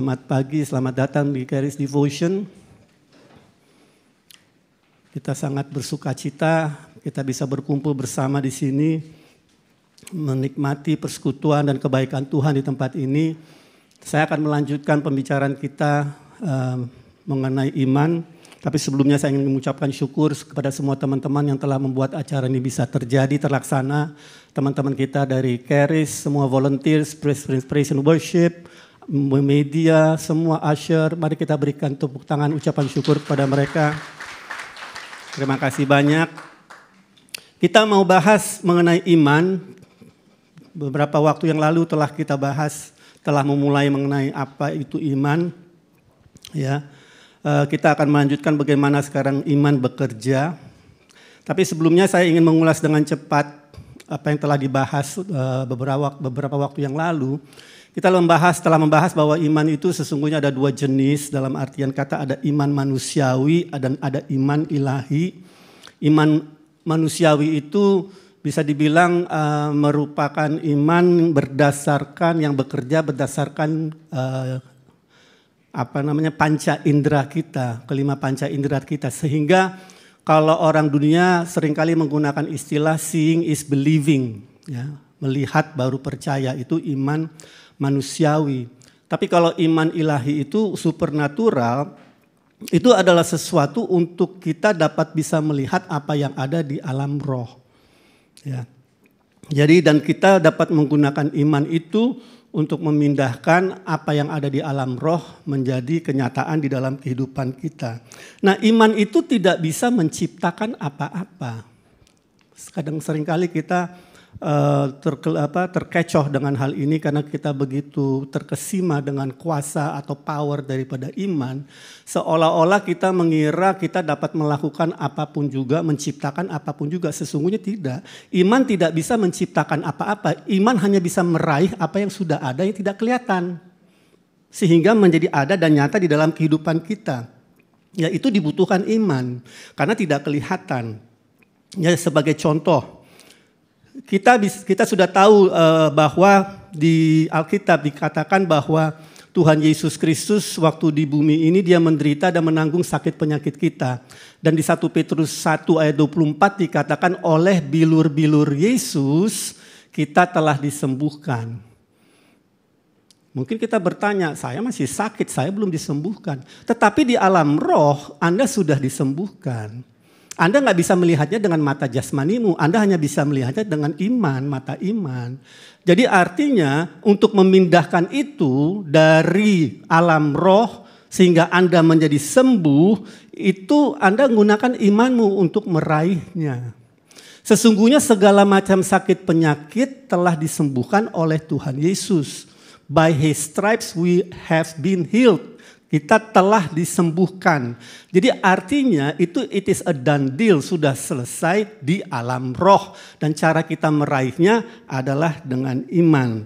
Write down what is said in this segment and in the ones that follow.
Selamat pagi, selamat datang di Charis Devotion. Kita sangat bersuka cita, kita bisa berkumpul bersama di sini, menikmati persekutuan dan kebaikan Tuhan di tempat ini. Saya akan melanjutkan pembicaraan kita mengenai iman. Tapi sebelumnya saya ingin mengucapkan syukur kepada semua teman-teman yang telah membuat acara ini bisa terjadi, terlaksana. Teman-teman kita dari Charis, semua volunteers, praise and worship, media, semua usher, mari kita berikan tepuk tangan ucapan syukur kepada mereka. Terima kasih banyak. Kita mau bahas mengenai iman. Beberapa waktu yang lalu telah kita bahas, telah memulai mengenai apa itu iman. Ya, kita akan melanjutkan bagaimana sekarang iman bekerja. Tapi sebelumnya saya ingin mengulas dengan cepat apa yang telah dibahas beberapa waktu yang lalu. Kita telah membahas bahwa iman itu sesungguhnya ada dua jenis, dalam artian kata ada iman manusiawi dan ada iman ilahi. Iman manusiawi itu bisa dibilang merupakan iman berdasarkan yang bekerja berdasarkan panca indera kita, kelima panca indera kita, sehingga kalau orang dunia seringkali menggunakan istilah seeing is believing, ya, melihat baru percaya, itu iman manusiawi. Tapi kalau iman ilahi itu supernatural, itu adalah sesuatu untuk kita dapat bisa melihat apa yang ada di alam roh. Ya. Jadi dan kita dapat menggunakan iman itu untuk memindahkan apa yang ada di alam roh menjadi kenyataan di dalam kehidupan kita. Nah, iman itu tidak bisa menciptakan apa-apa. Kadang seringkali kita terkecoh dengan hal ini karena kita begitu terkesima dengan kuasa atau power daripada iman. Seolah-olah kita mengira kita dapat melakukan apapun juga, menciptakan apapun juga. Sesungguhnya tidak. Iman tidak bisa menciptakan apa-apa. Iman hanya bisa meraih apa yang sudah ada yang tidak kelihatan. Sehingga menjadi ada dan nyata di dalam kehidupan kita. Ya, itu dibutuhkan iman karena tidak kelihatan. Ya, sebagai contoh, kita sudah tahu bahwa di Alkitab dikatakan bahwa Tuhan Yesus Kristus waktu di bumi ini dia menderita dan menanggung sakit penyakit kita. Dan di 1 Petrus 1 ayat 24 dikatakan oleh bilur-bilur Yesus kita telah disembuhkan. Mungkin kita bertanya, saya masih sakit, saya belum disembuhkan. Tetapi di alam roh Anda sudah disembuhkan. Anda nggak bisa melihatnya dengan mata jasmanimu, Anda hanya bisa melihatnya dengan iman, mata iman. Jadi artinya untuk memindahkan itu dari alam roh sehingga Anda menjadi sembuh, itu Anda menggunakan imanmu untuk meraihnya. Sesungguhnya segala macam sakit penyakit telah disembuhkan oleh Tuhan Yesus. By His stripes we have been healed. Kita telah disembuhkan. Jadi artinya itu it is a done deal, sudah selesai di alam roh. Dan cara kita meraihnya adalah dengan iman.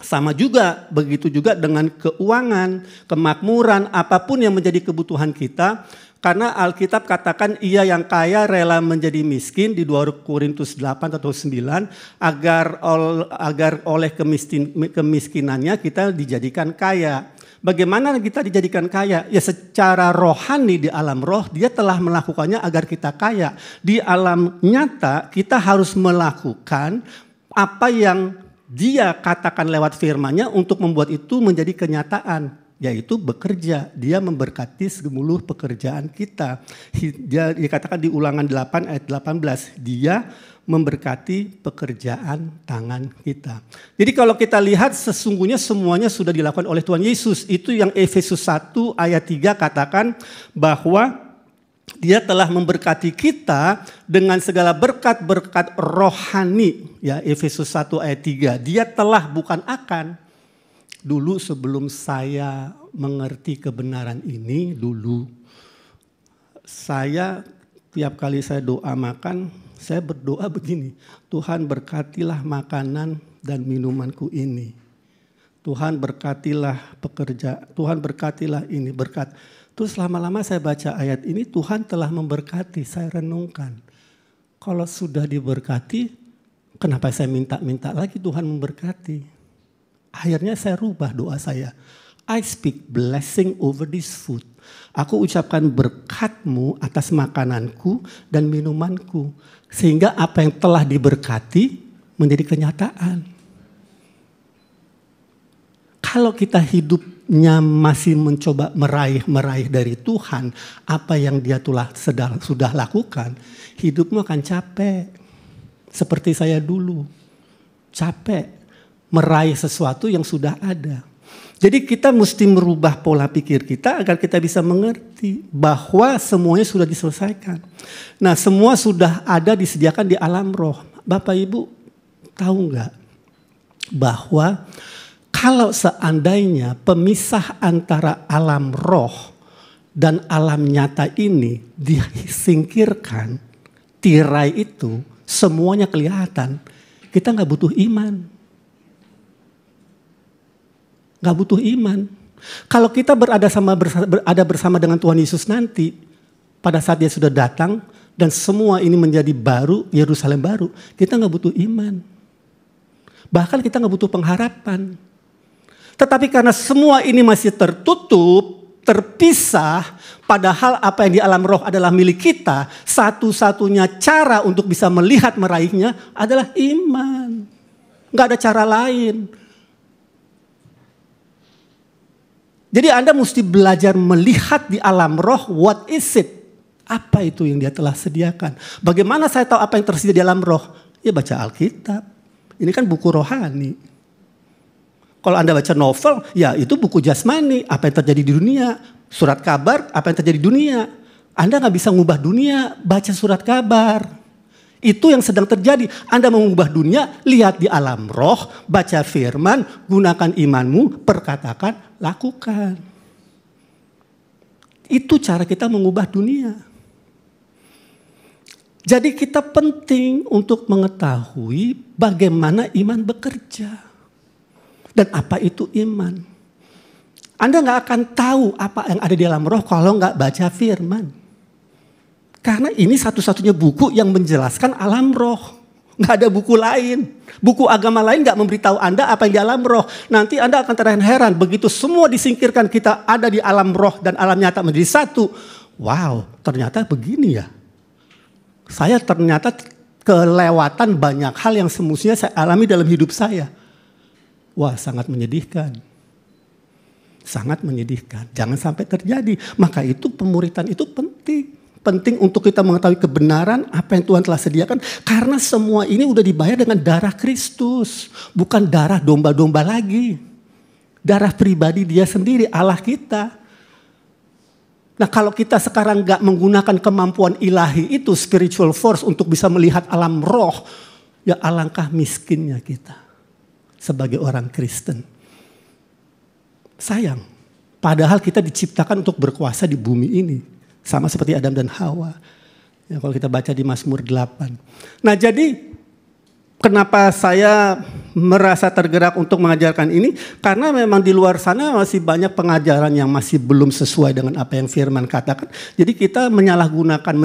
Sama juga, begitu juga dengan keuangan, kemakmuran, apapun yang menjadi kebutuhan kita. Karena Alkitab katakan ia yang kaya rela menjadi miskin di 2 Korintus 8 atau 9 agar oleh kemiskinannya kita dijadikan kaya. Bagaimana kita dijadikan kaya? Ya secara rohani di alam roh dia telah melakukannya agar kita kaya. Di alam nyata kita harus melakukan apa yang dia katakan lewat firman-Nya untuk membuat itu menjadi kenyataan. Yaitu bekerja, dia memberkati seluruh pekerjaan kita. Dia dikatakan di Ulangan 8 ayat 18, dia memberkati pekerjaan tangan kita. Jadi kalau kita lihat sesungguhnya semuanya sudah dilakukan oleh Tuhan Yesus. Itu yang Efesus 1 ayat 3 katakan bahwa dia telah memberkati kita dengan segala berkat-berkat rohani. Ya, Efesus 1 ayat 3, dia telah bukan akan. Dulu sebelum saya mengerti kebenaran ini, saya tiap kali saya doa makan, saya berdoa begini, Tuhan berkatilah makanan dan minumanku ini. Tuhan berkatilah pekerja, Tuhan berkatilah ini, berkat. Terus lama-lama saya baca ayat ini, Tuhan telah memberkati, saya renungkan. Kalau sudah diberkati, kenapa saya minta-minta lagi Tuhan memberkati? Akhirnya saya rubah doa saya. I speak blessing over this food. Aku ucapkan berkat-Mu atas makananku dan minumanku. Sehingga apa yang telah diberkati menjadi kenyataan. Kalau kita hidupnya masih mencoba meraih dari Tuhan, apa yang Dia sudah lakukan, hidupmu akan capek. Seperti saya dulu, capek meraih sesuatu yang sudah ada. Jadi kita mesti merubah pola pikir kita agar kita bisa mengerti bahwa semuanya sudah diselesaikan. Nah, semua sudah ada disediakan di alam roh. Bapak Ibu tahu nggak bahwa kalau seandainya pemisah antara alam roh dan alam nyata ini disingkirkan, tirai itu semuanya kelihatan, kita nggak butuh iman. Gak butuh iman. Kalau kita berada bersama dengan Tuhan Yesus nanti, pada saat Dia sudah datang dan semua ini menjadi baru, Yerusalem baru, kita gak butuh iman. Bahkan kita gak butuh pengharapan. Tetapi karena semua ini masih tertutup, terpisah, padahal apa yang di alam roh adalah milik kita, satu-satunya cara untuk bisa melihat meraihnya adalah iman. Gak ada cara lain. Jadi Anda mesti belajar melihat di alam roh, what is it? Apa itu yang Dia telah sediakan? Bagaimana saya tahu apa yang tersedia di alam roh? Ya baca Alkitab. Ini kan buku rohani. Kalau Anda baca novel, ya itu buku jasmani. Apa yang terjadi di dunia? Surat kabar, apa yang terjadi di dunia? Anda gak bisa ngubah dunia, baca surat kabar. Itu yang sedang terjadi. Anda mau mengubah dunia, lihat di alam roh, baca firman, gunakan imanmu, perkatakan, lakukan. Itu cara kita mengubah dunia. Jadi kita penting untuk mengetahui bagaimana iman bekerja. Dan apa itu iman. Anda gak akan tahu apa yang ada di dalam roh kalau gak baca firman. Karena ini satu-satunya buku yang menjelaskan alam roh. Gak ada buku lain. Buku agama lain gak memberitahu Anda apa yang di alam roh. Nanti Anda akan terheran-heran. Begitu semua disingkirkan, kita ada di alam roh dan alam nyata menjadi satu. Wow, ternyata begini ya. Saya ternyata kelewatan banyak hal yang semestinya saya alami dalam hidup saya. Wah, sangat menyedihkan. Sangat menyedihkan. Jangan sampai terjadi. Maka itu pemuritan itu penting. Penting untuk kita mengetahui kebenaran apa yang Tuhan telah sediakan. Karena semua ini udah dibayar dengan darah Kristus. Bukan darah domba-domba lagi. Darah pribadi Dia sendiri, Allah kita. Nah, kalau kita sekarang gak menggunakan kemampuan ilahi itu, spiritual force, untuk bisa melihat alam roh, ya alangkah miskinnya kita sebagai orang Kristen. Sayang, padahal kita diciptakan untuk berkuasa di bumi ini. Sama seperti Adam dan Hawa. Ya, kalau kita baca di Mazmur 8. Nah, jadi kenapa saya merasa tergerak untuk mengajarkan ini? Karena memang di luar sana masih banyak pengajaran yang masih belum sesuai dengan apa yang firman katakan. Jadi kita menyalahgunakan,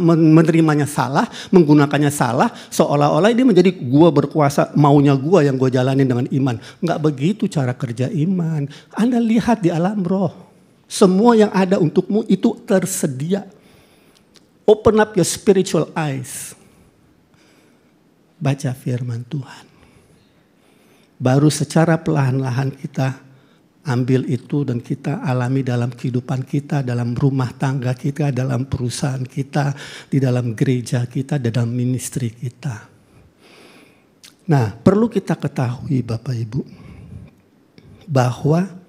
menerimanya salah, menggunakannya salah, seolah-olah ini menjadi gua berkuasa, maunya gua yang gua jalanin dengan iman. Enggak begitu cara kerja iman. Anda lihat di alam roh. Semua yang ada untukmu itu tersedia. Open up your spiritual eyes. Baca firman Tuhan. Baru secara perlahan-lahan kita ambil itu dan kita alami dalam kehidupan kita, dalam rumah tangga kita, dalam perusahaan kita, di dalam gereja kita, dalam ministry kita. Nah, perlu kita ketahui Bapak Ibu, bahwa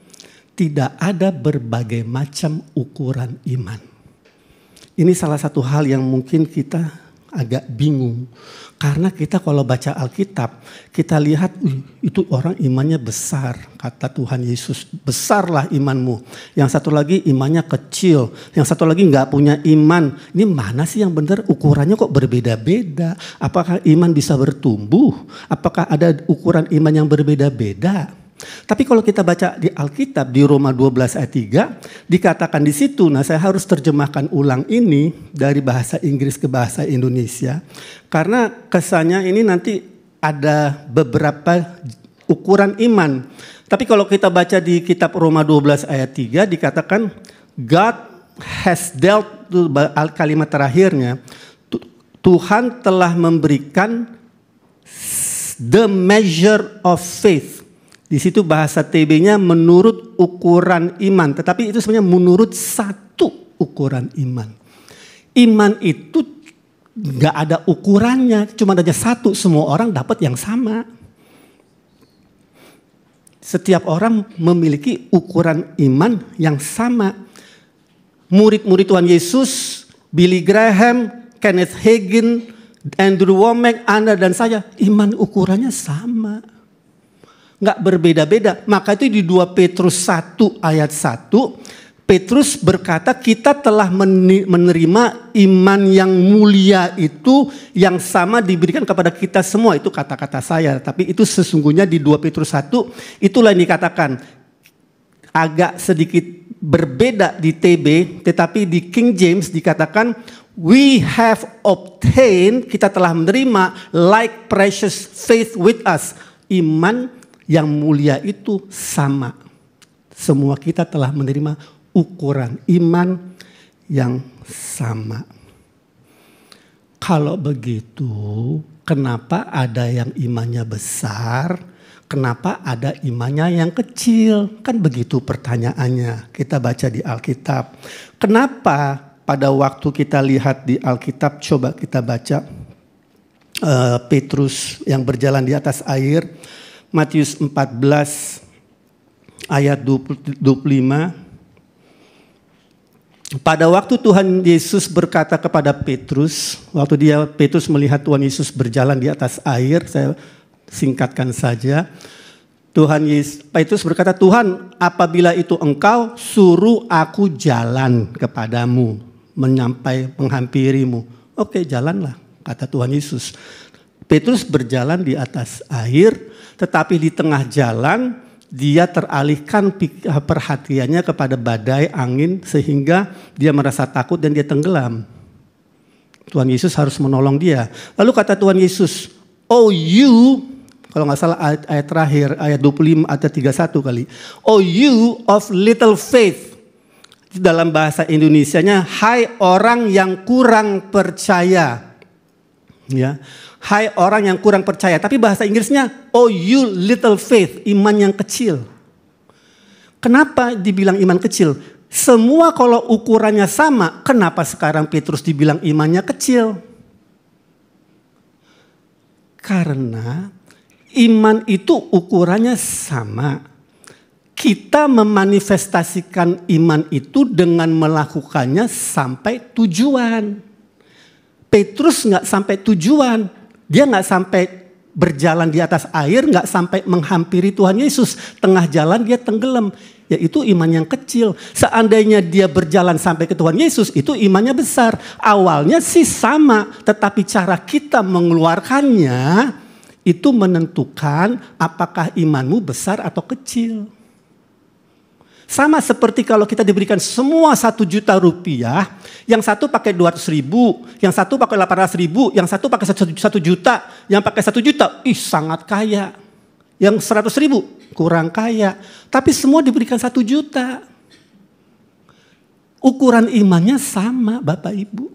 tidak ada berbagai macam ukuran iman. Ini salah satu hal yang mungkin kita agak bingung. Karena kita kalau baca Alkitab, kita lihat itu orang imannya besar. Kata Tuhan Yesus, besarlah imanmu. Yang satu lagi imannya kecil. Yang satu lagi gak punya iman. Ini mana sih yang benar? Ukurannya kok berbeda-beda? Apakah iman bisa bertumbuh? Apakah ada ukuran iman yang berbeda-beda? Tapi kalau kita baca di Alkitab di Roma 12 ayat 3 dikatakan di situ, nah saya harus terjemahkan ulang ini dari bahasa Inggris ke bahasa Indonesia karena kesannya ini nanti ada beberapa ukuran iman. Tapi kalau kita baca di kitab Roma 12 ayat 3 dikatakan God has dealt, kalimat terakhirnya, Tuhan telah memberikan the measure of faith. Di situ bahasa TB-nya menurut ukuran iman, tetapi itu sebenarnya menurut satu ukuran iman. Iman itu nggak ada ukurannya, cuma ada satu, semua orang dapat yang sama. Setiap orang memiliki ukuran iman yang sama. Murid-murid Tuhan Yesus, Billy Graham, Kenneth Hagin, Andrew Wommack, Anda dan saya, iman ukurannya sama. Nggak berbeda-beda. Maka itu di 2 Petrus 1 ayat 1, Petrus berkata kita telah menerima iman yang mulia itu yang sama diberikan kepada kita semua. Itu kata-kata saya. Tapi itu sesungguhnya di 2 Petrus 1 itulah yang dikatakan. Agak sedikit berbeda di TB, tetapi di King James dikatakan we have obtained, kita telah menerima like precious faith with us. Iman yang mulia itu sama. Semua kita telah menerima ukuran iman yang sama. Kalau begitu, kenapa ada yang imannya besar? Kenapa ada imannya yang kecil? Kan begitu pertanyaannya. Kita baca di Alkitab. Kenapa pada waktu kita lihat di Alkitab, coba kita baca Petrus yang berjalan di atas air. Matius 14 ayat 25. Pada waktu Tuhan Yesus berkata kepada Petrus, waktu Petrus melihat Tuhan Yesus berjalan di atas air, saya singkatkan saja. Petrus berkata, Tuhan, apabila itu engkau suruh aku jalan kepadamu, menghampirimu. Oke, jalanlah, kata Tuhan Yesus. Petrus berjalan di atas air, tetapi di tengah jalan dia teralihkan perhatiannya kepada badai angin sehingga dia merasa takut dan dia tenggelam. Tuhan Yesus harus menolong dia. Lalu kata Tuhan Yesus, oh you, kalau nggak salah ayat terakhir, ayat 25 atau 31 kali. Oh you of little faith. Dalam bahasa Indonesianya, hai orang yang kurang percaya. Ya. Hai orang yang kurang percaya. Tapi bahasa Inggrisnya, oh you little faith, iman yang kecil. Kenapa dibilang iman kecil? Semua kalau ukurannya sama, kenapa sekarang Petrus dibilang imannya kecil? Karena iman itu ukurannya sama. Kita memanifestasikan iman itu dengan melakukannya sampai tujuan. Petrus nggak sampai tujuan. Dia nggak sampai berjalan di atas air, nggak sampai menghampiri Tuhan Yesus. Tengah jalan dia tenggelam. Yaitu iman yang kecil. Seandainya dia berjalan sampai ke Tuhan Yesus, itu imannya besar. Awalnya sih sama, tetapi cara kita mengeluarkannya itu menentukan apakah imanmu besar atau kecil. Sama seperti kalau kita diberikan semua 1 juta rupiah, yang satu pakai 200 ribu, yang satu pakai 800 ribu, yang satu pakai 1 juta, yang pakai 1 juta, sangat kaya. Yang 100 ribu, kurang kaya. Tapi semua diberikan 1 juta. Ukuran imannya sama Bapak Ibu.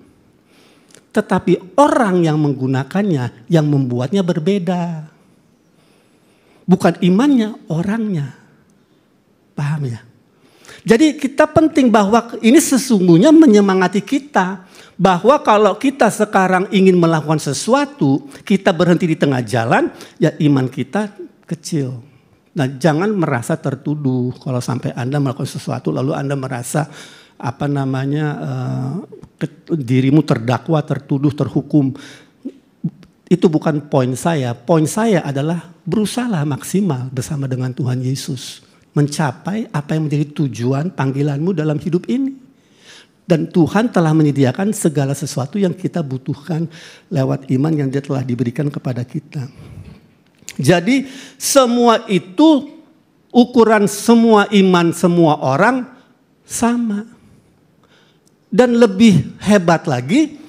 Tetapi orang yang menggunakannya, yang membuatnya berbeda. Bukan imannya, orangnya. Paham ya? Jadi kita penting bahwa ini sesungguhnya menyemangati kita. Bahwa kalau kita sekarang ingin melakukan sesuatu, kita berhenti di tengah jalan, ya iman kita kecil. Nah, jangan merasa tertuduh kalau sampai Anda melakukan sesuatu lalu Anda merasa dirimu terdakwa, tertuduh, terhukum. Itu bukan poin saya. Poin saya adalah berusahalah maksimal bersama dengan Tuhan Yesus. Mencapai apa yang menjadi tujuan panggilanmu dalam hidup ini. Dan Tuhan telah menyediakan segala sesuatu yang kita butuhkan lewat iman yang Dia telah diberikan kepada kita. Jadi semua itu, ukuran semua iman semua orang sama. Dan lebih hebat lagi,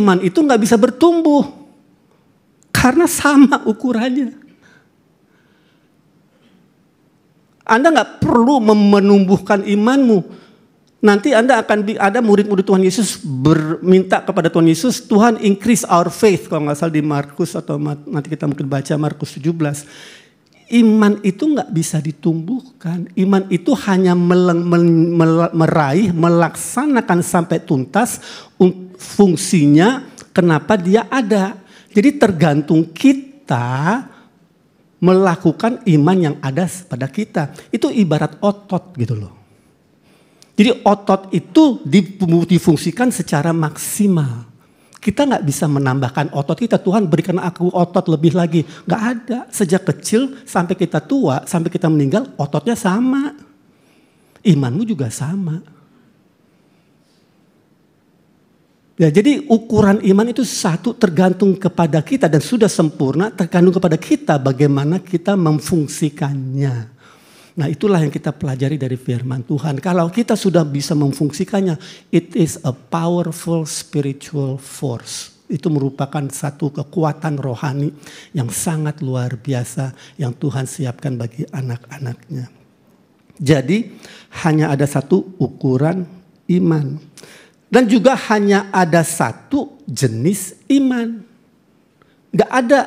iman itu gak bisa bertumbuh. Karena sama ukurannya. Anda nggak perlu menumbuhkan imanmu. Nanti Anda akan ada murid-murid Tuhan Yesus berminta kepada Tuhan Yesus, Tuhan increase our faith. Kalau nggak salah di Markus atau nanti kita mungkin baca Markus 17. Iman itu nggak bisa ditumbuhkan. Iman itu hanya meraih, melaksanakan sampai tuntas fungsinya kenapa dia ada. Jadi tergantung kita melakukan iman yang ada pada kita. Itu ibarat otot gitu loh. Jadi otot itu difungsikan secara maksimal. Kita nggak bisa menambahkan otot kita. Tuhan berikan aku otot lebih lagi. Nggak ada. Sejak kecil sampai kita tua, sampai kita meninggal, ototnya sama. Imanmu juga sama. Ya, jadi ukuran iman itu satu tergantung kepada kita dan sudah sempurna tergantung kepada kita bagaimana kita memfungsikannya. Nah, itulah yang kita pelajari dari firman Tuhan. Kalau kita sudah bisa memfungsikannya, it is a powerful spiritual force. Itu merupakan satu kekuatan rohani yang sangat luar biasa yang Tuhan siapkan bagi anak-anaknya. Jadi hanya ada satu ukuran iman. Dan juga hanya ada satu jenis iman. Gak ada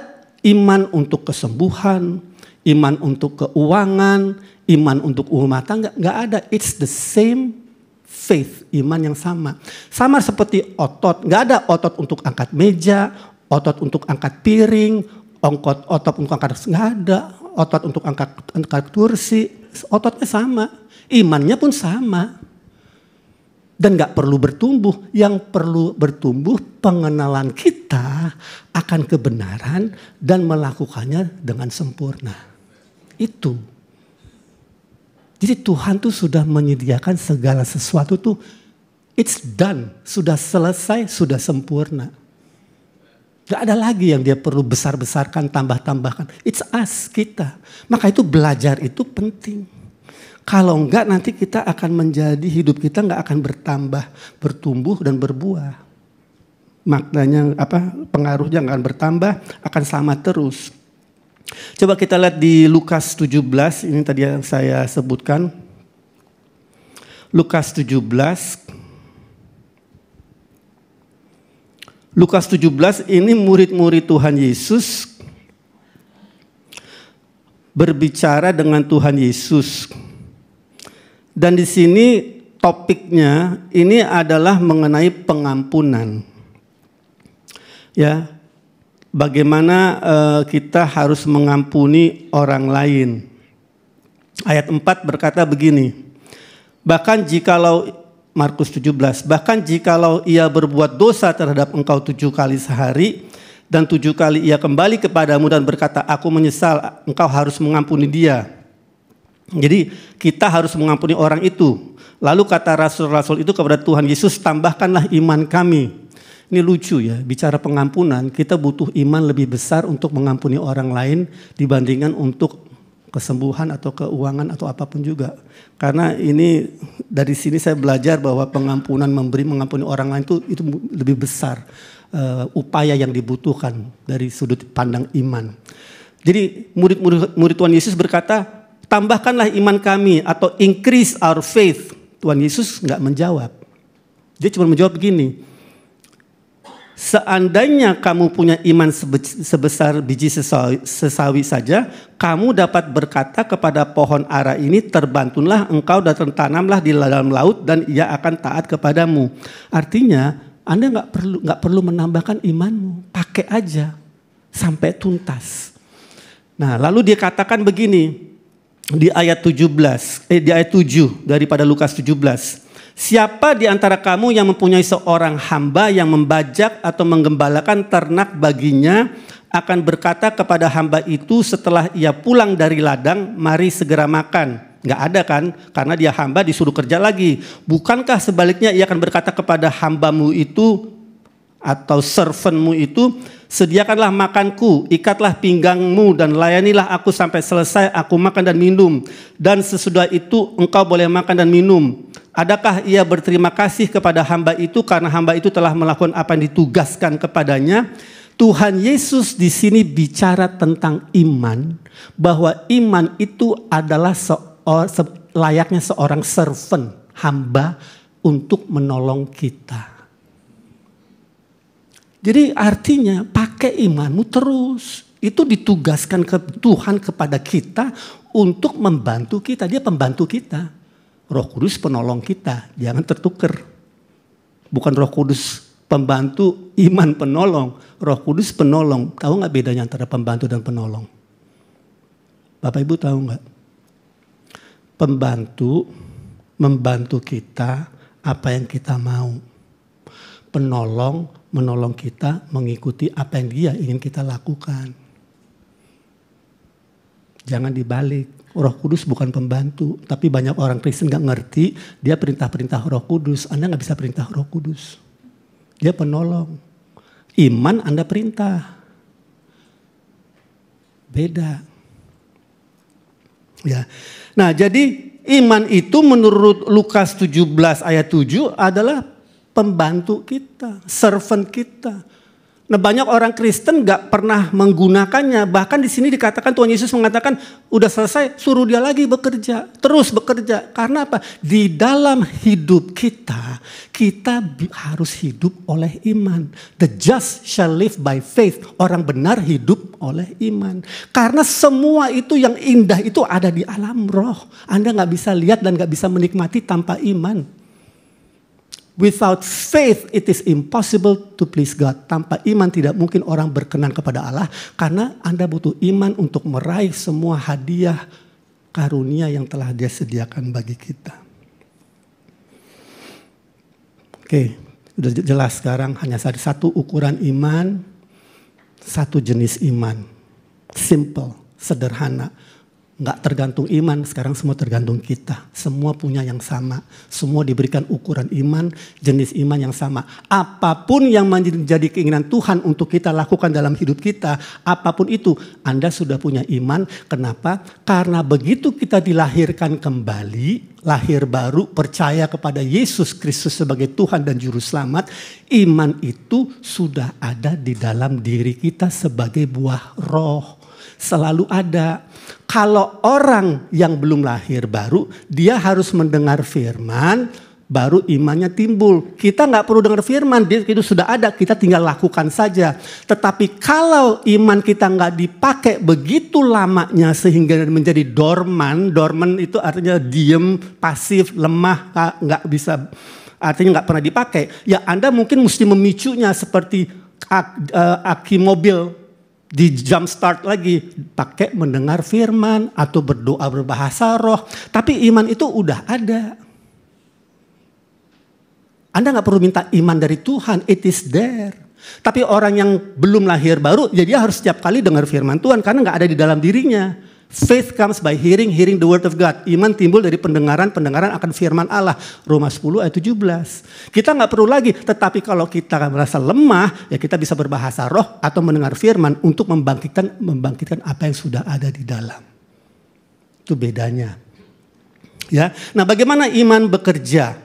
iman untuk kesembuhan, iman untuk keuangan, iman untuk rumah tangga, nggak ada. It's the same faith, iman yang sama. Sama seperti otot, nggak ada otot untuk angkat meja, otot untuk angkat piring, otot untuk angkat, nggak ada. Otot untuk angkat kursi, ototnya sama. Imannya pun sama. Dan nggak perlu bertumbuh, yang perlu bertumbuh pengenalan kita akan kebenaran dan melakukannya dengan sempurna. Itu. Jadi Tuhan tuh sudah menyediakan segala sesuatu tuh, it's done, sudah selesai, sudah sempurna. Gak ada lagi yang dia perlu besar-besarkan, tambah-tambahkan. It's us, kita. Maka itu belajar itu penting. Kalau enggak nanti kita akan menjadi, hidup kita enggak akan bertambah, bertumbuh dan berbuah. Maknanya pengaruhnya enggak akan bertambah, akan sama terus. Coba kita lihat di Lukas 17, ini tadi yang saya sebutkan. Lukas 17. Lukas 17 ini murid-murid Tuhan Yesus berbicara dengan Tuhan Yesus. Dan di sini topiknya ini adalah mengenai pengampunan. Ya, bagaimana kita harus mengampuni orang lain. Ayat 4 berkata begini. Bahkan jikalau Markus 17, bahkan jikalau ia berbuat dosa terhadap engkau 7 kali sehari dan 7 kali ia kembali kepadamu dan berkata, aku menyesal, engkau harus mengampuni dia. Jadi kita harus mengampuni orang itu. Lalu kata rasul-rasul itu kepada Tuhan Yesus, tambahkanlah iman kami. Ini lucu ya, bicara pengampunan, kita butuh iman lebih besar untuk mengampuni orang lain dibandingkan untuk kesembuhan atau keuangan atau apapun juga. Karena ini dari sini saya belajar bahwa pengampunan, mengampuni orang lain itu lebih besar upaya yang dibutuhkan dari sudut pandang iman. Jadi murid Tuhan Yesus berkata, tambahkanlah iman kami atau increase our faith. Tuhan Yesus nggak menjawab. Dia cuma menjawab begini. Seandainya kamu punya iman sebesar biji sesawi saja, kamu dapat berkata kepada pohon ara ini, terbantunlah engkau dan tertanamlah di dalam laut dan ia akan taat kepadamu. Artinya Anda nggak perlu menambahkan imanmu, pakai aja sampai tuntas. Nah, lalu dia katakan begini. Di ayat 17, di ayat 7 daripada Lukas 17. Siapa di antara kamu yang mempunyai seorang hamba yang membajak atau menggembalakan ternak baginya akan berkata kepada hamba itu setelah ia pulang dari ladang, mari segera makan. Nggak ada kan? Karena dia hamba disuruh kerja lagi. Bukankah sebaliknya ia akan berkata kepada hambamu itu atau servantmu itu, sediakanlah makanku, ikatlah pinggangmu dan layanilah aku sampai selesai aku makan dan minum. Dan sesudah itu engkau boleh makan dan minum. Adakah ia berterima kasih kepada hamba itu karena hamba itu telah melakukan apa yang ditugaskan kepadanya? Tuhan Yesus di sini bicara tentang iman, bahwa iman itu adalah layaknya seorang servant, hamba untuk menolong kita. Jadi artinya pakai imanmu terus. Itu ditugaskan ke Tuhan kepada kita untuk membantu kita. Dia pembantu kita. Roh Kudus penolong kita. Jangan tertukar. Bukan Roh Kudus pembantu, iman penolong. Roh Kudus penolong. Tahu gak bedanya antara pembantu dan penolong? Bapak Ibu tahu gak? Pembantu membantu kita apa yang kita mau. Penolong menolong kita mengikuti apa yang dia ingin kita lakukan. Jangan dibalik. Roh Kudus bukan pembantu. Tapi banyak orang Kristen gak ngerti. Dia perintah-perintah Roh Kudus. Anda gak bisa perintah Roh Kudus. Dia penolong. Iman Anda perintah. Beda. Ya. Nah jadi iman itu menurut Lukas 17 ayat 7 adalah pembantu kita. Servant kita. Nah banyak orang Kristen gak pernah menggunakannya. Bahkan di sini dikatakan Tuhan Yesus mengatakan udah selesai suruh dia lagi bekerja. Terus bekerja. Karena apa? Di dalam hidup kita harus hidup oleh iman. The just shall live by faith. Orang benar hidup oleh iman. Karena semua itu yang indah itu ada di alam roh. Anda gak bisa lihat dan gak bisa menikmati tanpa iman. Without faith it is impossible to please God. Tanpa iman tidak mungkin orang berkenan kepada Allah. Karena Anda butuh iman untuk meraih semua hadiah karunia yang telah Dia sediakan bagi kita. Oke, udah jelas sekarang hanya satu ukuran iman, satu jenis iman. Simple, sederhana. Nggak tergantung iman, sekarang semua tergantung kita. Semua punya yang sama. Semua diberikan ukuran iman, jenis iman yang sama. Apapun yang menjadi keinginan Tuhan untuk kita lakukan dalam hidup kita, apapun itu, Anda sudah punya iman. Kenapa? Karena begitu kita dilahirkan kembali, lahir baru, percaya kepada Yesus Kristus sebagai Tuhan dan Juru Selamat, iman itu sudah ada di dalam diri kita sebagai buah roh. Selalu ada. Kalau orang yang belum lahir baru, dia harus mendengar firman, baru imannya timbul. Kita gak perlu dengar firman, itu sudah ada, kita tinggal lakukan saja. Tetapi kalau iman kita gak dipakai begitu lamanya sehingga menjadi dorman itu artinya diem, pasif, lemah, gak bisa, artinya gak pernah dipakai. Ya Anda mungkin mesti memicunya seperti aki mobil. Di jump start lagi, pakai mendengar firman atau berdoa berbahasa roh. Tapi iman itu udah ada. Anda gak perlu minta iman dari Tuhan, it is there. Tapi orang yang belum lahir baru, ya dia harus setiap kali dengar firman Tuhan karena gak ada di dalam dirinya. Faith comes by hearing the word of God. Iman timbul dari pendengaran akan firman Allah. Roma 10 ayat 17. Kita gak perlu lagi, tetapi kalau kita merasa lemah, ya kita bisa berbahasa roh atau mendengar firman untuk membangkitkan apa yang sudah ada di dalam. Itu bedanya. Ya. Nah, bagaimana iman bekerja?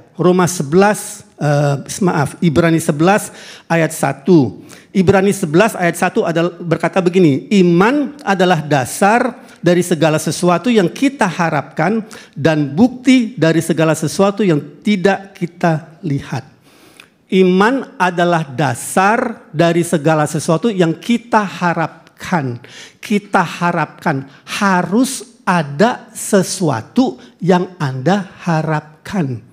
Ibrani 11 ayat 1. Ibrani 11 ayat 1 adalah berkata begini, iman adalah dasar dari segala sesuatu yang kita harapkan dan bukti dari segala sesuatu yang tidak kita lihat. Iman adalah dasar dari segala sesuatu yang kita harapkan. Kita harapkan harus ada sesuatu yang Anda harapkan.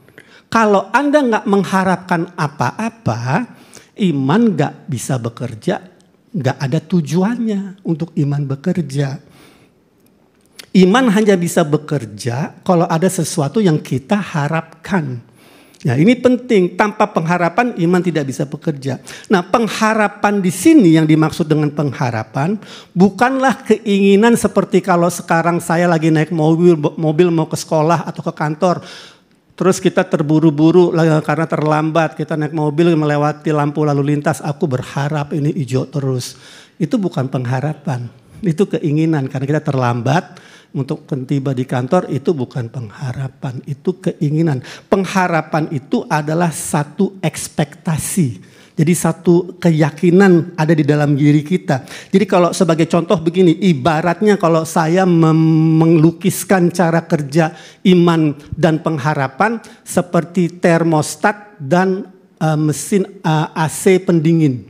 Kalau Anda nggak mengharapkan apa-apa, iman nggak bisa bekerja, nggak ada tujuannya untuk iman bekerja. Iman hanya bisa bekerja kalau ada sesuatu yang kita harapkan. Ya, ini penting. Tanpa pengharapan iman tidak bisa bekerja. Nah, pengharapan di sini yang dimaksud dengan pengharapan bukanlah keinginan seperti kalau sekarang saya lagi naik mobil mau ke sekolah atau ke kantor. Terus kita terburu-buru karena terlambat, kita naik mobil melewati lampu lalu lintas, aku berharap ini hijau terus. Itu bukan pengharapan, itu keinginan karena kita terlambat untuk tiba di kantor, itu bukan pengharapan, itu keinginan. Pengharapan itu adalah satu ekspektasi. Jadi satu keyakinan ada di dalam diri kita. Jadi kalau sebagai contoh begini, ibaratnya kalau saya melukiskan cara kerja iman dan pengharapan seperti termostat dan mesin AC pendingin.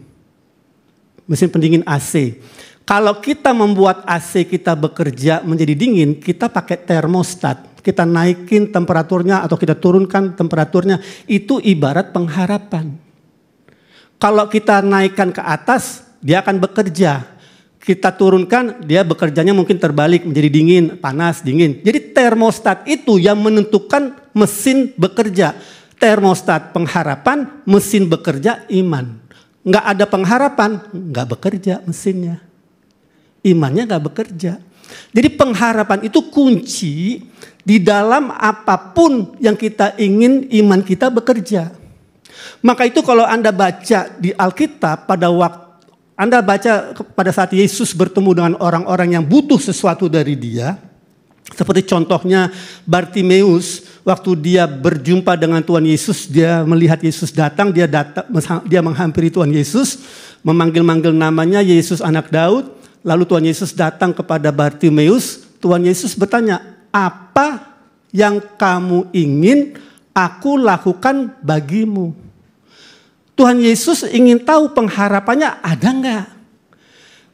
Mesin pendingin AC. Kalau kita membuat AC kita bekerja menjadi dingin, kita pakai termostat. Kita naikin temperaturnya atau kita turunkan temperaturnya. Itu ibarat pengharapan. Kalau kita naikkan ke atas, dia akan bekerja. Kita turunkan, dia bekerjanya mungkin terbalik menjadi dingin, panas, dingin. Jadi termostat itu yang menentukan mesin bekerja. Termostat pengharapan, mesin bekerja iman. Nggak ada pengharapan, nggak bekerja mesinnya. Imannya nggak bekerja. Jadi pengharapan itu kunci di dalam apapun yang kita ingin iman kita bekerja. Maka itu kalau Anda baca di Alkitab pada waktu Anda baca pada saat Yesus bertemu dengan orang-orang yang butuh sesuatu dari dia. Seperti contohnya Bartimeus, waktu dia berjumpa dengan Tuhan Yesus, dia melihat Yesus datang, dia menghampiri Tuhan Yesus, memanggil-manggil namanya, Yesus anak Daud. Lalu Tuhan Yesus datang kepada Bartimeus, Tuhan Yesus bertanya, apa yang kamu ingin aku lakukan bagimu? Tuhan Yesus ingin tahu pengharapannya ada enggak?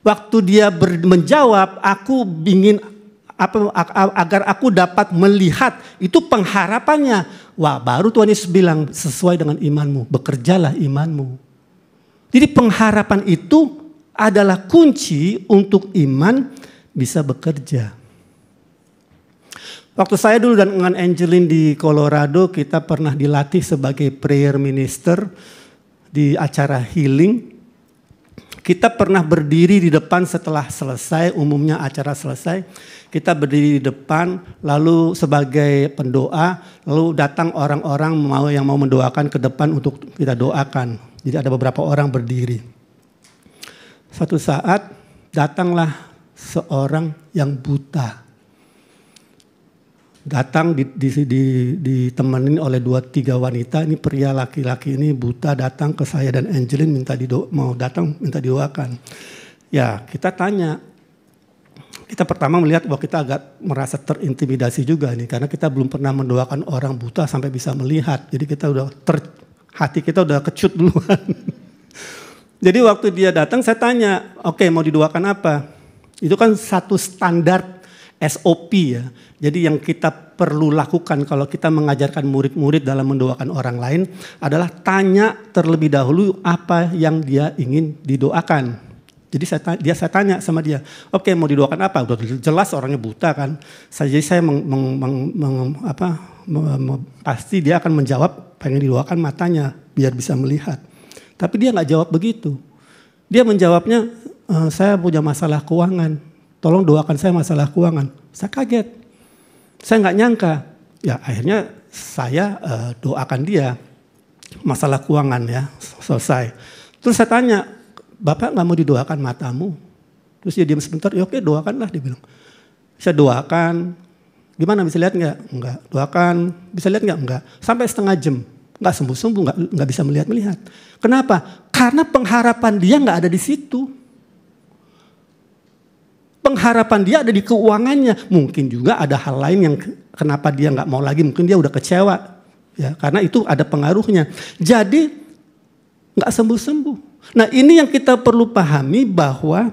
Waktu dia menjawab, aku ingin agar aku dapat melihat, itu pengharapannya. Wah, baru Tuhan Yesus bilang sesuai dengan imanmu, bekerjalah imanmu. Jadi pengharapan itu adalah kunci untuk iman bisa bekerja. Waktu saya dulu dengan Angeline di Colorado, kita pernah dilatih sebagai prayer minister di acara healing. Kita pernah berdiri di depan setelah selesai, umumnya acara selesai. Kita berdiri di depan, lalu sebagai pendoa, lalu datang orang-orang yang mau mendoakan ke depan untuk kita doakan. Jadi ada beberapa orang berdiri. Suatu saat datanglah seorang yang buta. Datang ditemenin oleh 2-3 wanita, ini pria laki-laki ini buta datang ke saya dan Angeline minta didoakan. Ya, kita tanya. Kita pertama melihat bahwa kita agak merasa terintimidasi juga nih, karena kita belum pernah mendoakan orang buta sampai bisa melihat. Jadi kita hati kita udah kecut duluan. Jadi waktu dia datang saya tanya, oke, mau didoakan apa? Itu kan satu standar SOP ya. Jadi yang kita perlu lakukan kalau kita mengajarkan murid-murid dalam mendoakan orang lain adalah tanya terlebih dahulu apa yang dia ingin didoakan. Jadi saya tanya sama dia, oke, mau didoakan apa? Udah jelas orangnya buta kan. Jadi saya pasti dia akan menjawab pengen didoakan matanya biar bisa melihat. Tapi dia nggak jawab begitu. Dia menjawabnya, saya punya masalah keuangan. Tolong doakan saya masalah keuangan. Saya kaget. Saya nggak nyangka. Ya akhirnya saya doakan dia masalah keuangan ya, selesai. Terus saya tanya, Bapak nggak mau didoakan matamu? Terus dia diam sebentar, ya oke doakanlah, dia bilang. Saya doakan, gimana bisa lihat nggak? Enggak. Doakan, bisa lihat nggak? Enggak. Sampai setengah jam, nggak sembuh-sembuh, nggak bisa melihat. Kenapa? Karena pengharapan dia nggak ada di situ. Pengharapan dia ada di keuangannya. Mungkin juga ada hal lain yang kenapa dia nggak mau lagi. Mungkin dia udah kecewa. Ya, karena itu ada pengaruhnya. Jadi nggak sembuh-sembuh. Nah ini yang kita perlu pahami bahwa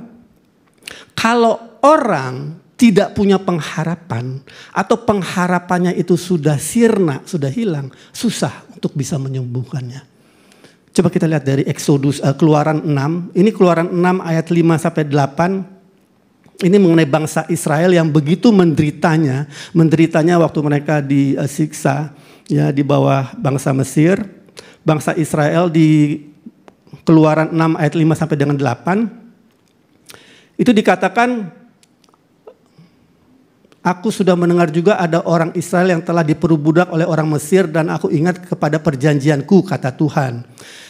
kalau orang tidak punya pengharapan atau pengharapannya itu sudah sirna, sudah hilang, susah untuk bisa menyembuhkannya. Coba kita lihat dari Exodus, Keluaran 6. Ini Keluaran 6 ayat 5-8. Ini mengenai bangsa Israel yang begitu menderitanya waktu mereka disiksa ya di bawah bangsa Mesir. Bangsa Israel di Keluaran 6 ayat 5-8 itu dikatakan, aku sudah mendengar juga ada orang Israel yang telah diperbudak oleh orang Mesir dan aku ingat kepada perjanjianku, kata Tuhan.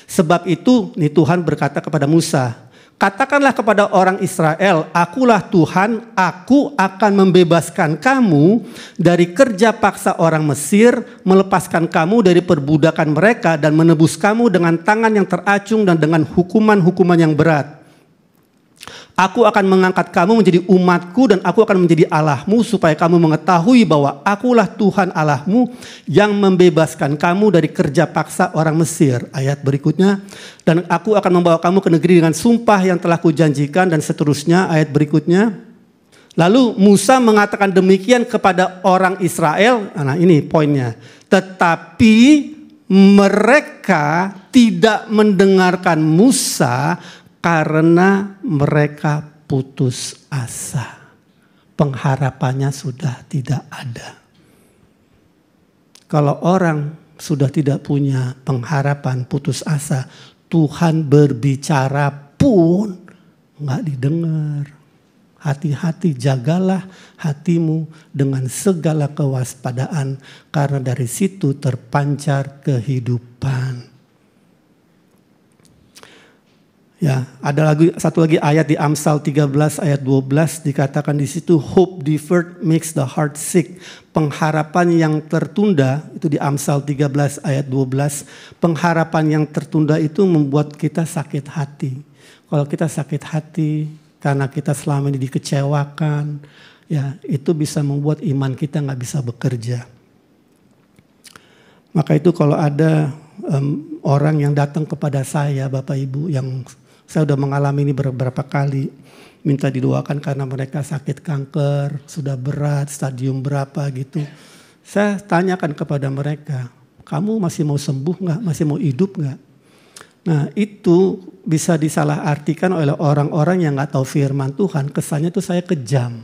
Sebab itu nih Tuhan berkata kepada Musa, Katakanlah kepada orang Israel, akulah Tuhan, aku akan membebaskan kamu dari kerja paksa orang Mesir, melepaskan kamu dari perbudakan mereka dan menebus kamu dengan tangan yang teracung dan dengan hukuman-hukuman yang berat. Aku akan mengangkat kamu menjadi umatku dan aku akan menjadi Allahmu supaya kamu mengetahui bahwa akulah Tuhan Allahmu yang membebaskan kamu dari kerja paksa orang Mesir. Ayat berikutnya, dan aku akan membawa kamu ke negeri dengan sumpah yang telah kujanjikan, dan seterusnya. Ayat berikutnya, lalu Musa mengatakan demikian kepada orang Israel. Nah, ini poinnya. Tetapi mereka tidak mendengarkan Musa karena mereka putus asa. Pengharapannya sudah tidak ada. Kalau orang sudah tidak punya pengharapan, putus asa, Tuhan berbicara pun nggak didengar. Hati-hati, jagalah hatimu dengan segala kewaspadaan, karena dari situ terpancar kehidupan. Ya, ada satu lagi ayat di Amsal 13 ayat 12 dikatakan di situ, hope deferred makes the heart sick. Pengharapan yang tertunda, itu di Amsal 13 ayat 12, pengharapan yang tertunda itu membuat kita sakit hati. Kalau kita sakit hati karena kita selama ini dikecewakan, ya itu bisa membuat iman kita nggak bisa bekerja. Maka itu kalau ada orang yang datang kepada saya, Bapak Ibu, yang saya sudah mengalami ini beberapa kali, minta didoakan karena mereka sakit kanker, sudah berat, stadium berapa gitu. Saya tanyakan kepada mereka, kamu masih mau sembuh nggak? Masih mau hidup nggak? Nah, itu bisa disalahartikan oleh orang-orang yang nggak tahu firman Tuhan. Kesannya itu saya kejam.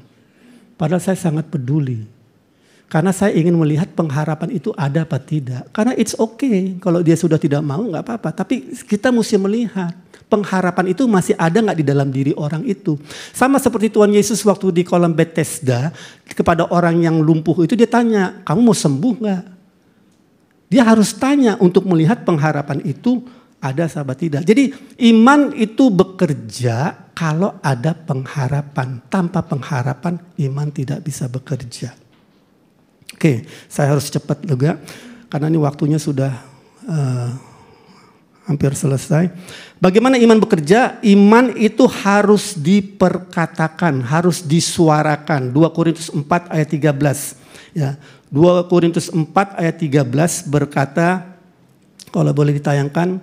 Padahal saya sangat peduli. Karena saya ingin melihat pengharapan itu ada apa tidak. Karena it's okay kalau dia sudah tidak mau, nggak apa-apa. Tapi kita mesti melihat pengharapan itu masih ada nggak di dalam diri orang itu. Sama seperti Tuhan Yesus waktu di kolam Bethesda kepada orang yang lumpuh itu, dia tanya, kamu mau sembuh nggak? Dia harus tanya untuk melihat pengharapan itu ada sahabat tidak. Jadi iman itu bekerja kalau ada pengharapan. Tanpa pengharapan iman tidak bisa bekerja. Oke, saya harus cepat juga karena ini waktunya sudah hampir selesai. Bagaimana iman bekerja? Iman itu harus diperkatakan, harus disuarakan. 2 Korintus 4 ayat 13. Ya, 2 Korintus 4 ayat 13 berkata, kalau boleh ditayangkan,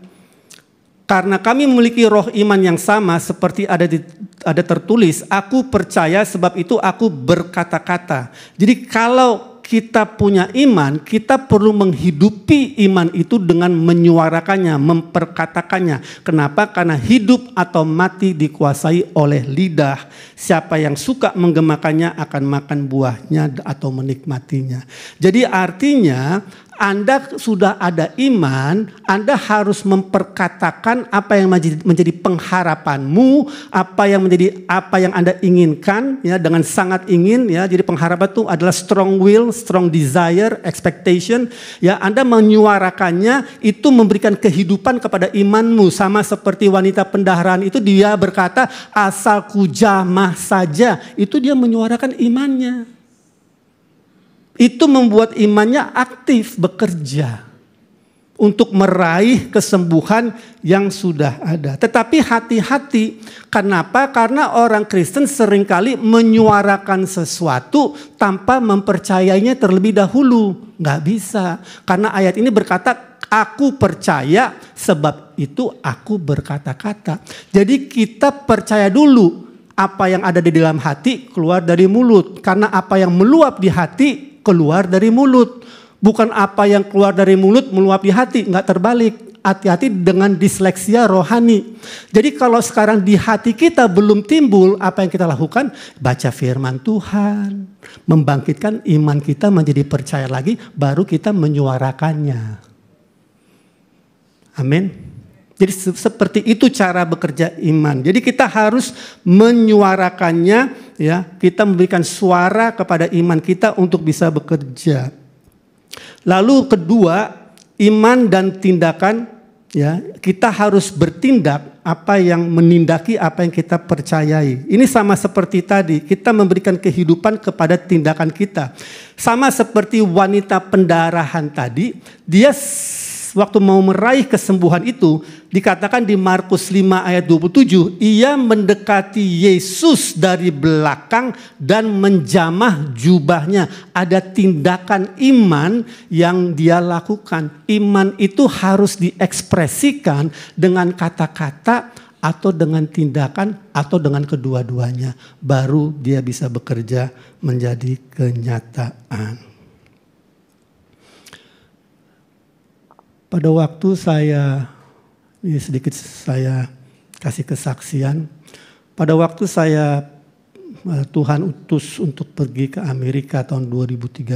karena kami memiliki roh iman yang sama seperti ada tertulis, aku percaya sebab itu aku berkata-kata. Jadi kalau kita punya iman, kita perlu menghidupi iman itu dengan menyuarakannya, memperkatakannya. Kenapa? Karena hidup atau mati dikuasai oleh lidah. Siapa yang suka menggemakannya akan makan buahnya atau menikmatinya. Jadi artinya Anda sudah ada iman, Anda harus memperkatakan apa yang menjadi pengharapanmu, apa yang Anda inginkan, ya, dengan sangat ingin, ya. Jadi pengharapan itu adalah strong will, strong desire, expectation, ya. Anda menyuarakannya, itu memberikan kehidupan kepada imanmu, sama seperti wanita pendaharaan itu, dia berkata asal ku jamah saja, itu dia menyuarakan imannya. Itu membuat imannya aktif bekerja untuk meraih kesembuhan yang sudah ada. Tetapi hati-hati, kenapa? Karena orang Kristen seringkali menyuarakan sesuatu tanpa mempercayainya terlebih dahulu. Nggak bisa, karena ayat ini berkata, aku percaya sebab itu aku berkata-kata. Jadi kita percaya dulu, apa yang ada di dalam hati keluar dari mulut. Karena apa yang meluap di hati keluar dari mulut. Bukan apa yang keluar dari mulut meluap di hati, enggak terbalik. Hati-hati dengan disleksia rohani. Jadi kalau sekarang di hati kita belum timbul, apa yang kita lakukan? Baca firman Tuhan, membangkitkan iman kita menjadi percaya lagi, baru kita menyuarakannya. Amin. Jadi seperti itu cara bekerja iman. Jadi kita harus menyuarakannya, ya. Kita memberikan suara kepada iman kita untuk bisa bekerja. Lalu kedua, iman dan tindakan Ya, kita harus bertindak menindaki apa yang kita percayai. Ini sama seperti tadi, kita memberikan kehidupan kepada tindakan kita. Sama seperti wanita pendarahan tadi, dia waktu mau meraih kesembuhan itu, dikatakan di Markus 5 ayat 27, ia mendekati Yesus dari belakang dan menjamah jubahnya. Ada tindakan iman yang dia lakukan. Iman itu harus diekspresikan dengan kata-kata atau dengan tindakan atau dengan kedua-duanya. Baru dia bisa bekerja menjadi kenyataan. Pada waktu ini sedikit saya kasih kesaksian. Pada waktu Tuhan utus untuk pergi ke Amerika tahun 2013.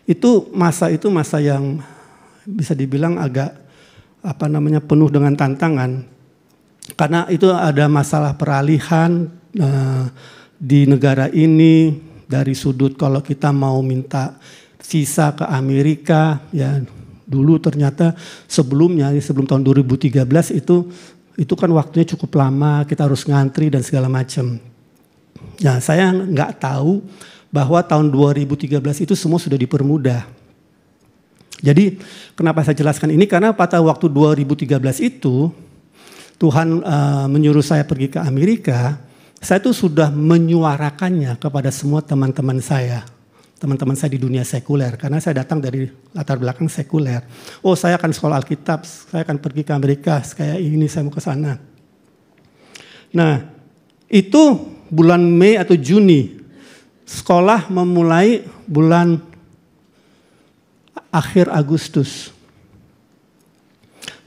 Itu masa yang bisa dibilang agak penuh dengan tantangan. Karena itu ada masalah peralihan di negara ini dari sudut kalau kita mau minta visa ke Amerika, ya dulu ternyata sebelum tahun 2013 itu kan waktunya cukup lama, kita harus ngantri dan segala macam. Ya saya nggak tahu bahwa tahun 2013 itu semua sudah dipermudah. Jadi kenapa saya jelaskan ini, karena pada waktu 2013 itu Tuhan menyuruh saya pergi ke Amerika, saya tuh sudah menyuarakannya kepada semua teman-teman saya di dunia sekuler, karena saya datang dari latar belakang sekuler. Oh, saya akan sekolah Alkitab, saya akan pergi ke Amerika, kayak ini saya mau ke sana. Nah, itu bulan Mei atau Juni. Sekolah memulai bulan akhir Agustus.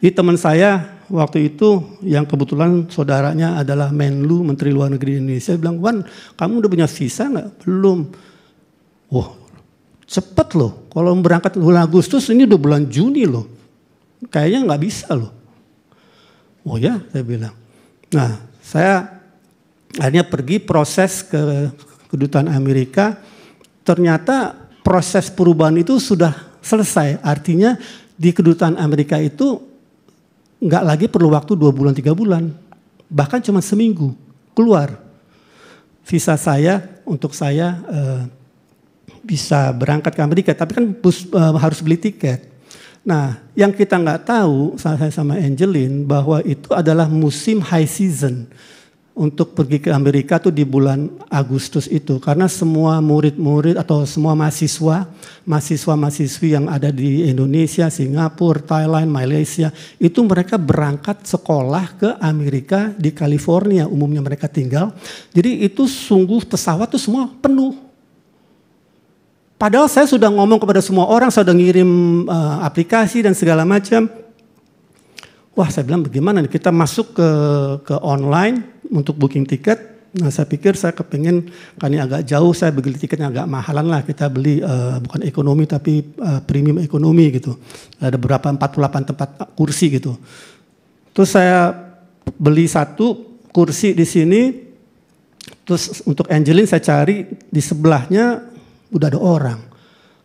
Jadi teman saya waktu itu yang kebetulan saudaranya adalah Menlu, Menteri Luar Negeri Indonesia, bilang, "Wan, kamu udah punya visa nggak?" "Belum." "Wah, cepet loh. Kalau berangkat bulan Agustus, ini udah bulan Juni loh. Kayaknya nggak bisa loh." "Oh ya," saya bilang. Nah, saya akhirnya pergi proses ke kedutaan Amerika. Ternyata proses perubahan itu sudah selesai. Artinya di kedutaan Amerika itu nggak lagi perlu waktu 2 bulan, 3 bulan. Bahkan cuma seminggu keluar visa saya untuk saya bisa berangkat ke Amerika, tapi kan harus beli tiket. Nah, yang kita nggak tahu, saya sama Angeline, bahwa itu adalah musim high season untuk pergi ke Amerika tuh di bulan Agustus itu, karena semua murid-murid atau semua mahasiswa-mahasiswi yang ada di Indonesia, Singapura, Thailand, Malaysia, itu mereka berangkat sekolah ke Amerika di California, umumnya mereka tinggal. Jadi itu sungguh pesawat tuh semua penuh. Padahal saya sudah ngomong kepada semua orang, saya sudah ngirim aplikasi dan segala macam. Wah, saya bilang bagaimana nih, kita masuk ke online untuk booking tiket. Nah, saya pikir saya kepengen, kan ini agak jauh, saya beli tiketnya agak mahalan lah. Kita beli bukan ekonomi tapi premium ekonomi gitu. Ada berapa 48 tempat kursi gitu. Terus saya beli 1 kursi di sini. Terus untuk Angeline saya cari di sebelahnya udah ada orang.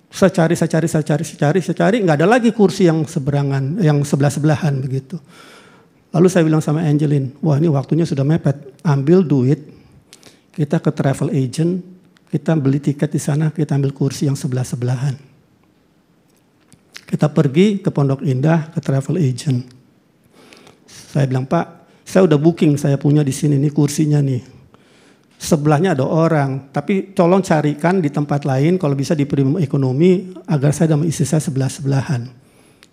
Saya cari, nggak ada lagi kursi yang seberangan, yang sebelah-sebelahan begitu. Lalu saya bilang sama Angeline, wah ini waktunya sudah mepet, ambil duit, kita ke travel agent, kita beli tiket di sana, kita ambil kursi yang sebelah-sebelahan. Kita pergi ke Pondok Indah, ke travel agent. Saya bilang, "Pak, saya udah booking, saya punya di sini, nih kursinya nih. Sebelahnya ada orang, tapi tolong carikan di tempat lain kalau bisa di premium ekonomi agar saya dan istri saya sebelah-sebelahan."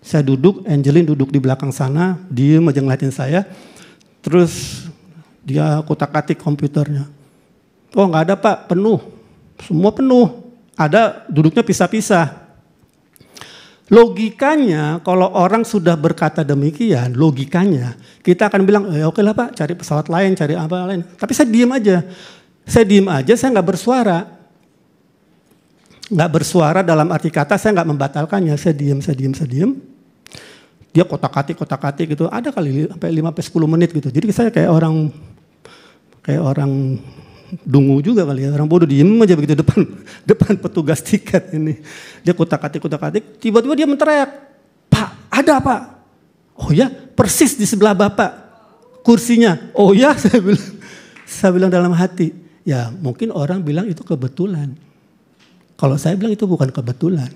Saya duduk, Angeline duduk di belakang sana, diem aja ngeliatin saya. Terus dia kotak-katik komputernya. "Oh nggak ada Pak, penuh. Semua penuh. Ada duduknya pisah-pisah." Logikanya kalau orang sudah berkata demikian, logikanya kita akan bilang, oke lah Pak, cari pesawat lain, cari apa lain. Tapi saya diem aja. Saya nggak bersuara. Nggak bersuara dalam arti kata saya nggak membatalkannya, saya diem. Dia kotak-katik gitu, ada kali sampai 5-10 menit gitu. Jadi saya kayak orang dungu juga kali ya, orang bodoh, diem aja begitu depan petugas tiket ini. Dia kotak-katik, tiba-tiba dia menteriak, "Pak, Ada Pak. Oh ya, persis di sebelah Bapak kursinya. Oh ya, saya bilang dalam hati, ya mungkin orang bilang itu kebetulan. Kalau saya bilang itu bukan kebetulan.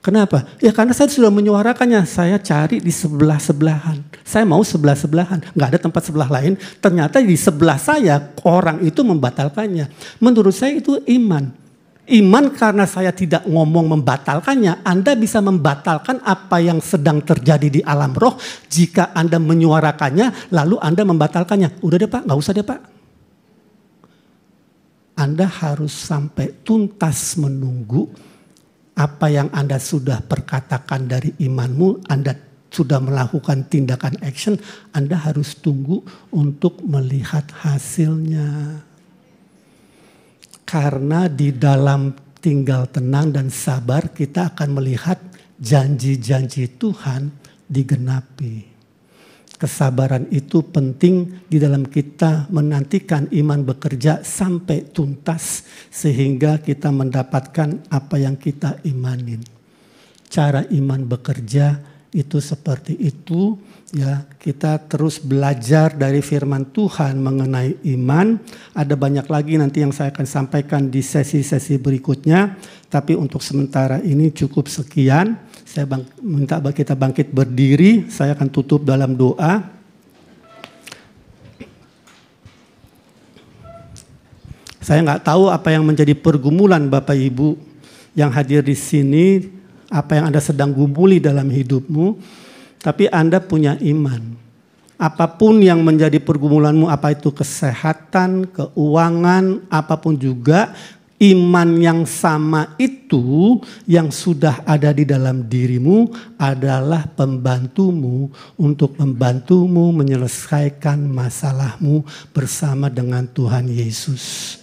Kenapa? Ya karena saya sudah menyuarakannya, saya cari di sebelah-sebelahan. Saya mau sebelah-sebelahan, nggak ada tempat sebelah lain. Ternyata di sebelah saya orang itu membatalkannya. Menurut saya itu iman. Iman karena saya tidak ngomong membatalkannya, Anda bisa membatalkan apa yang sedang terjadi di alam roh jika Anda menyuarakannya lalu Anda membatalkannya. Udah deh Pak, nggak usah deh Pak. Anda harus sampai tuntas menunggu apa yang Anda sudah perkatakan dari imanmu, Anda sudah melakukan tindakan action, Anda harus tunggu untuk melihat hasilnya. Karena di dalam tinggal tenang dan sabar kita akan melihat janji-janji Tuhan digenapi. Kesabaran itu penting di dalam kita menantikan iman bekerja sampai tuntas sehingga kita mendapatkan apa yang kita imanin. Cara iman bekerja itu seperti itu ya, kita terus belajar dari firman Tuhan mengenai iman. Ada banyak lagi nanti yang saya akan sampaikan di sesi-sesi berikutnya, tapi untuk sementara ini cukup sekian. Saya minta kita bangkit berdiri, saya akan tutup dalam doa. Saya nggak tahu apa yang menjadi pergumulan Bapak Ibu yang hadir di sini, apa yang Anda sedang gumuli dalam hidupmu, tapi Anda punya iman. Apapun yang menjadi pergumulanmu, apa itu kesehatan, keuangan, apapun juga, iman yang sama itu yang sudah ada di dalam dirimu adalah pembantumu untuk membantumu menyelesaikan masalahmu bersama dengan Tuhan Yesus.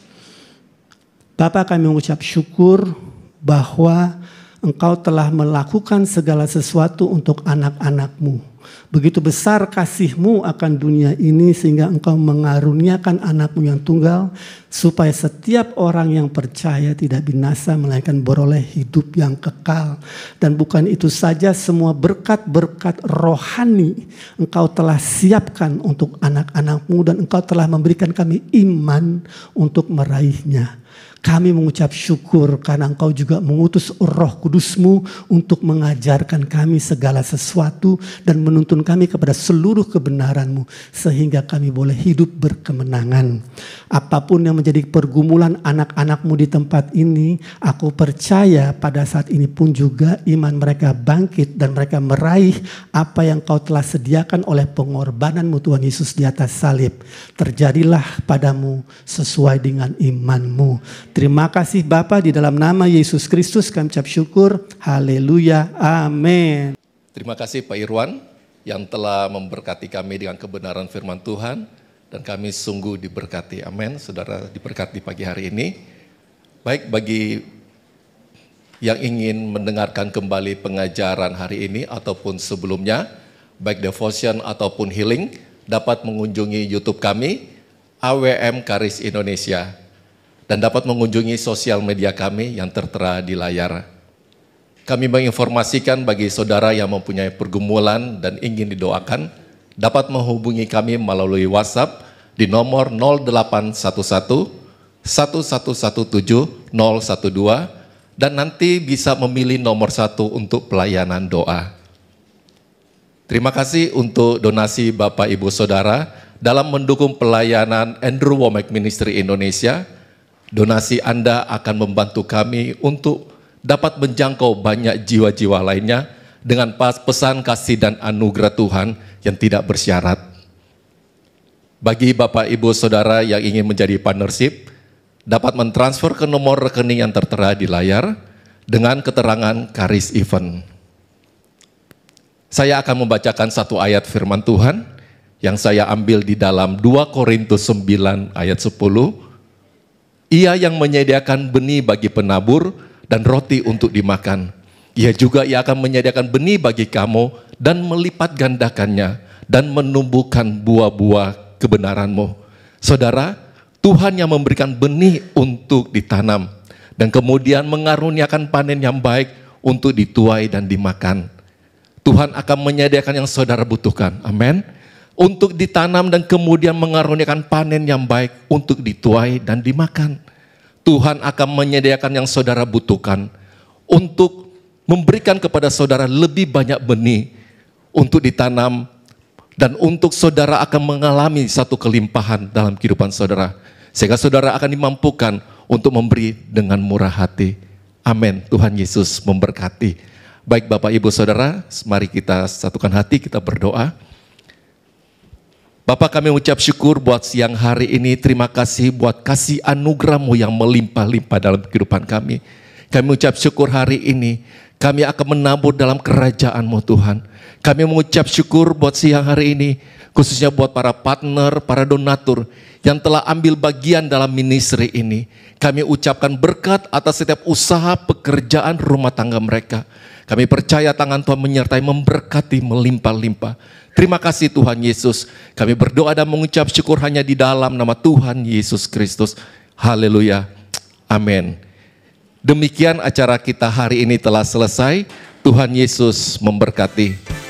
Bapak, kami mengucap syukur bahwa Engkau telah melakukan segala sesuatu untuk anak-anak-Mu. Begitu besar kasih-Mu akan dunia ini sehingga Engkau mengaruniakan anak-Mu yang tunggal supaya setiap orang yang percaya tidak binasa melainkan beroleh hidup yang kekal. Dan bukan itu saja, semua berkat-berkat rohani Engkau telah siapkan untuk anak-anak-Mu dan Engkau telah memberikan kami iman untuk meraihnya. Kami mengucap syukur karena Engkau juga mengutus Roh Kudus-Mu untuk mengajarkan kami segala sesuatu dan menuntun kami kepada seluruh kebenaran-Mu sehingga kami boleh hidup berkemenangan. Apapun yang menjadi pergumulan anak-anak-Mu di tempat ini, aku percaya pada saat ini pun juga iman mereka bangkit dan mereka meraih apa yang Kau telah sediakan oleh pengorbanan-Mu Tuhan Yesus di atas salib. Terjadilah padamu sesuai dengan iman-Mu. Terima kasih Bapa, di dalam nama Yesus Kristus kami ucap syukur. Haleluya. Amin. Terima kasih Pak Irwan yang telah memberkati kami dengan kebenaran firman Tuhan dan kami sungguh diberkati. Amin. Saudara diberkati pagi hari ini. Baik, bagi yang ingin mendengarkan kembali pengajaran hari ini ataupun sebelumnya, baik devotion ataupun healing, dapat mengunjungi YouTube kami AWM Karis Indonesia. Dan dapat mengunjungi sosial media kami yang tertera di layar. Kami menginformasikan bagi saudara yang mempunyai pergumulan dan ingin didoakan, dapat menghubungi kami melalui WhatsApp di nomor 0811 1117 012 dan nanti bisa memilih nomor 1 untuk pelayanan doa. Terima kasih untuk donasi Bapak Ibu Saudara dalam mendukung pelayanan Andrew Wommack Ministry Indonesia. Donasi Anda akan membantu kami untuk dapat menjangkau banyak jiwa-jiwa lainnya dengan pesan kasih dan anugerah Tuhan yang tidak bersyarat. Bagi Bapak Ibu Saudara yang ingin menjadi partnership, dapat mentransfer ke nomor rekening yang tertera di layar dengan keterangan Karis Event. Saya akan membacakan satu ayat firman Tuhan yang saya ambil di dalam 2 Korintus 9 ayat 10. Ia yang menyediakan benih bagi penabur dan roti untuk dimakan. Ia akan menyediakan benih bagi kamu dan melipat gandakannya dan menumbuhkan buah-buah kebenaranmu. Saudara, Tuhan yang memberikan benih untuk ditanam dan kemudian mengaruniakan panen yang baik untuk dituai dan dimakan. Tuhan akan menyediakan yang saudara butuhkan. Amin. Untuk ditanam dan kemudian mengaruniakan panen yang baik untuk dituai dan dimakan. Tuhan akan menyediakan yang saudara butuhkan untuk memberikan kepada saudara lebih banyak benih untuk ditanam dan untuk saudara akan mengalami satu kelimpahan dalam kehidupan saudara. Sehingga saudara akan dimampukan untuk memberi dengan murah hati. Amin. Tuhan Yesus memberkati. Baik Bapak Ibu Saudara, mari kita satukan hati, kita berdoa. Bapak, kami ucap syukur buat siang hari ini. Terima kasih buat kasih anugerah-Mu yang melimpah-limpah dalam kehidupan kami. Kami ucap syukur hari ini. Kami akan menabur dalam kerajaan-Mu Tuhan. Kami mengucap syukur buat siang hari ini. Khususnya buat para partner, para donatur yang telah ambil bagian dalam ministry ini. Kami ucapkan berkat atas setiap usaha pekerjaan rumah tangga mereka. Kami percaya tangan Tuhan menyertai, memberkati, melimpah-limpah. Terima kasih Tuhan Yesus. Kami berdoa dan mengucap syukur hanya di dalam nama Tuhan Yesus Kristus. Haleluya. Amin. Demikian acara kita hari ini telah selesai. Tuhan Yesus memberkati.